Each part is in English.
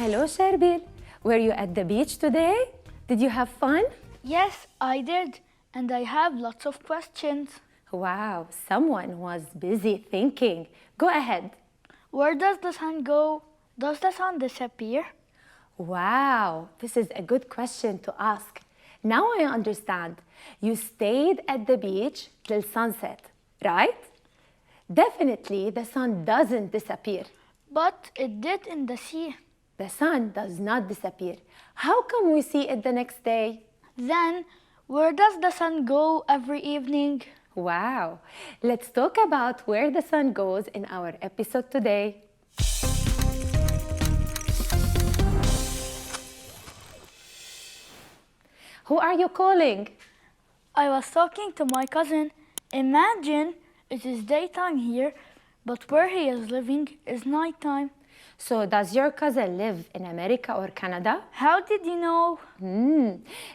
Hello, Sherbil. Were you at the beach today? Did you have fun? Yes, I did, and I have lots of questions. Wow, someone was busy thinking. Go ahead. Where does the sun go? Does the sun disappear? Wow, this is a good question to ask. Now I understand. You stayed at the beach till sunset, right? Definitely, the sun doesn't disappear. But it did in the sea. The sun does not disappear. How come we see it the next day? Then, where does the sun go every evening? Wow, let's talk about where the sun goes in our episode today. Who are you calling? I was talking to my cousin. Imagine it is daytime here, but where he is living is nighttime. So does your cousin live in America or Canada? How did you know?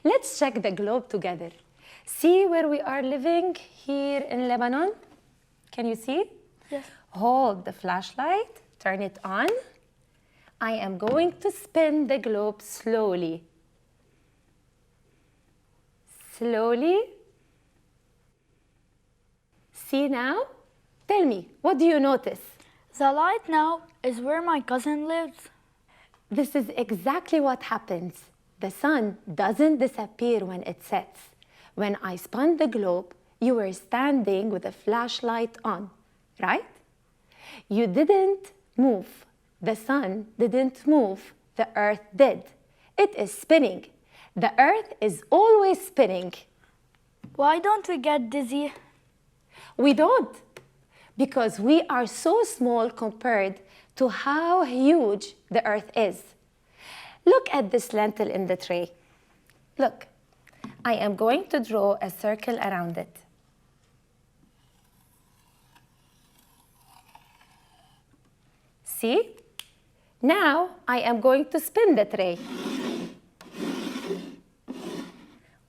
Let's check the globe together. See where we are living here in Lebanon? Can you see? Yes. Hold the flashlight, turn it on. I am going to spin the globe slowly. Slowly. See now? Tell me, what do you notice? The light now is where my cousin lives. This is exactly what happens. The sun doesn't disappear when it sets. When I spun the globe, you were standing with a flashlight on, right? You didn't move. The sun didn't move. The earth did. It is spinning. The earth is always spinning. Why don't we get dizzy? We don't, because we are so small compared to how huge the earth is. Look at this lentil in the tray. Look, I am going to draw a circle around it. See? Now I am going to spin the tray.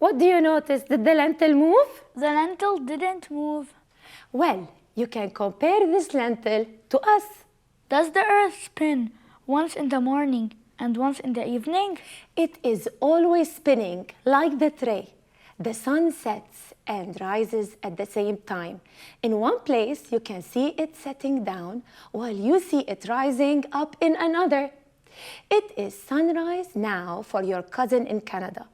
What do you notice? Did the lentil move? The lentil didn't move. Well, you can compare this lentil to us. Does the earth spin once in the morning and once in the evening? It is always spinning like the tray. The sun sets and rises at the same time. In one place, you can see it setting down while you see it rising up in another. It is sunrise now for your cousin in Canada,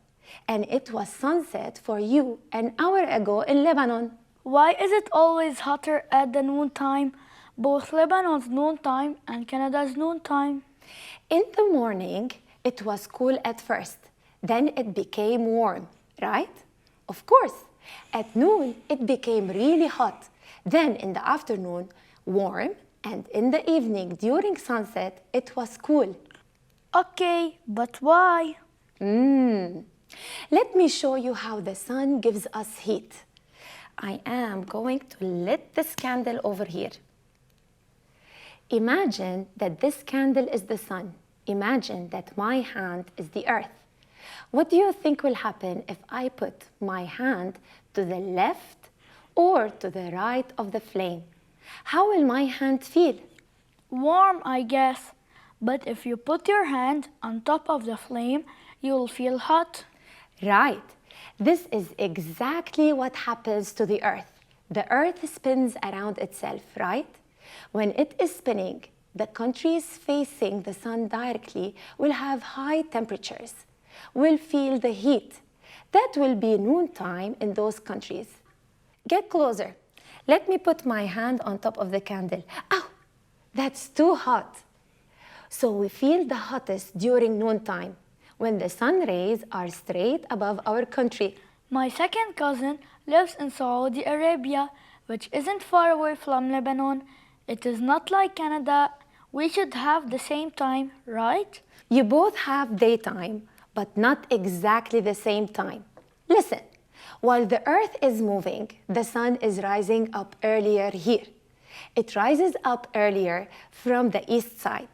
and it was sunset for you an hour ago in Lebanon. Why is it always hotter at the noontime? Both Lebanon's noontime and Canada's noontime. In the morning, it was cool at first. Then it became warm, right? Of course. At noon, it became really hot. Then in the afternoon, warm. And in the evening, during sunset, it was cool. Okay, but why? Let me show you how the sun gives us heat. I am going to lit this candle over here. Imagine that this candle is the sun. Imagine that my hand is the earth. What do you think will happen if I put my hand to the left or to the right of the flame? How will my hand feel? Warm, I guess. But if you put your hand on top of the flame, you'll feel hot. Right. This is exactly what happens to the earth. The earth spins around itself, right? When it is spinning, the countries facing the sun directly will have high temperatures, will feel the heat. That will be noontime in those countries. Get closer. Let me put my hand on top of the candle. Ow! That's too hot. So we feel the hottest during noontime, when the sun rays are straight above our country. My second cousin lives in Saudi Arabia, which isn't far away from Lebanon. It is not like Canada. We should have the same time, right? You both have daytime, but not exactly the same time. Listen, while the earth is moving, the sun is rising up earlier here. It rises up earlier from the east side.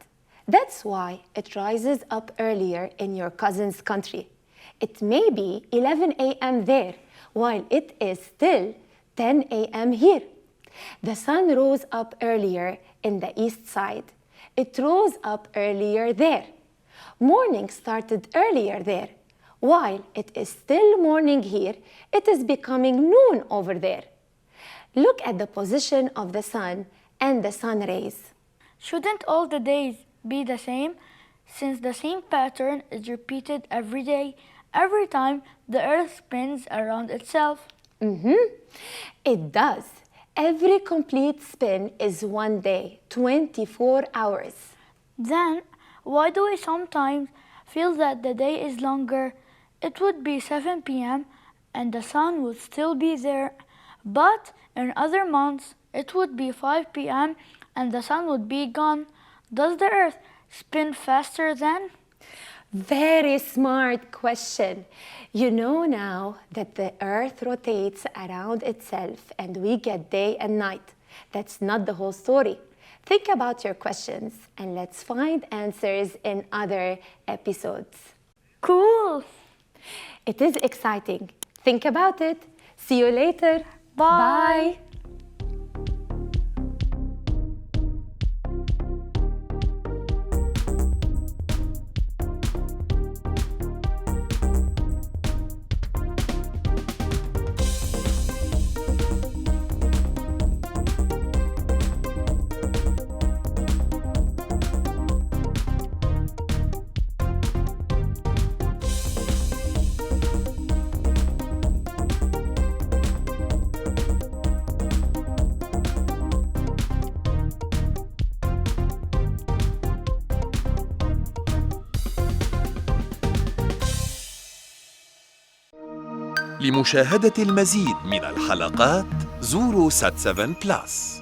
That's why it rises up earlier in your cousin's country. It may be 11 a.m. there, while it is still 10 a.m. here. The sun rose up earlier in the east side. It rose up earlier there. Morning started earlier there. While it is still morning here, it is becoming noon over there. Look at the position of the sun and the sun rays. Shouldn't all the days be the same, since the same pattern is repeated every day, every time the earth spins around itself? It does. Every complete spin is 1 day, 24 hours. Then, why do we sometimes feel that the day is longer? It would be 7 p.m. and the sun would still be there, but in other months it would be 5 p.m. and the sun would be gone. Does the earth spin faster then? Very smart question. You know now that the earth rotates around itself and we get day and night. That's not the whole story. Think about your questions and let's find answers in other episodes. Cool! It is exciting. Think about it. See you later. Bye. Bye. لمشاهدة المزيد من الحلقات زوروا سات7 بلس.